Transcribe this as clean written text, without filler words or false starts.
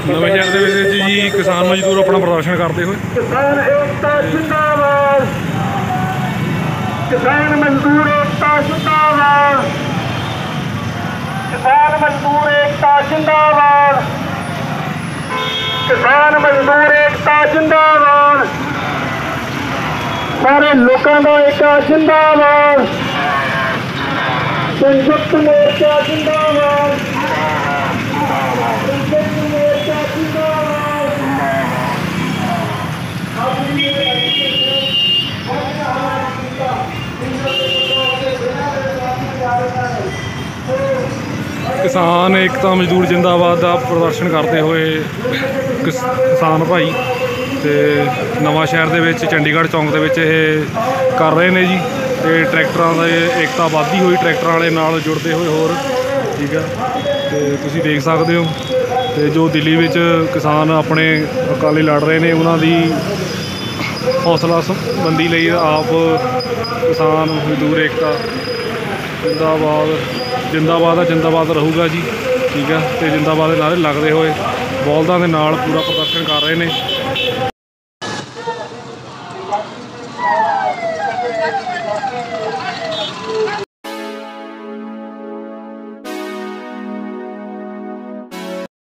नवे शहर के जी किसान मजदूर अपना प्रदर्शन करते हुए किसान एकता जिंदाबाद, किसान मजदूर एकता जिंदाबाद, किसान मजदूर एकता जिंदाबाद, किसान मजदूर एकता जिंदाबाद, सारे लोगों का एकता जिंदाबाद, संयुक्त मोर्चा जिंदाबाद, संयुक्त मोर्चा जिंदाबाद। किसान एकता मजदूर जिंदाबाद का प्रदर्शन करते हुए किसान भाई तो नवा शहर के चंडीगढ़ चौंक के कर रहे हैं जी। तो ट्रैक्टर की एकता वाधी हुई ट्रैक्टर वाले नाल जुड़ते हुए होर ठीक है। तो तुसीं देख सकते हो तो जो दिल्ली में किसान अपने अकाली लड़ रहे हैं उन्होंने हौसला बुलंदी लई आप किसान मजदूर एकता जिंदाबाद जिंदाबाद है जिंदाबाद रहूगा जी ठीक है। तो जिंदाबाद के नारे लगते हुए बॉलदा के नाल पूरा प्रदर्शन कर रहे हैं।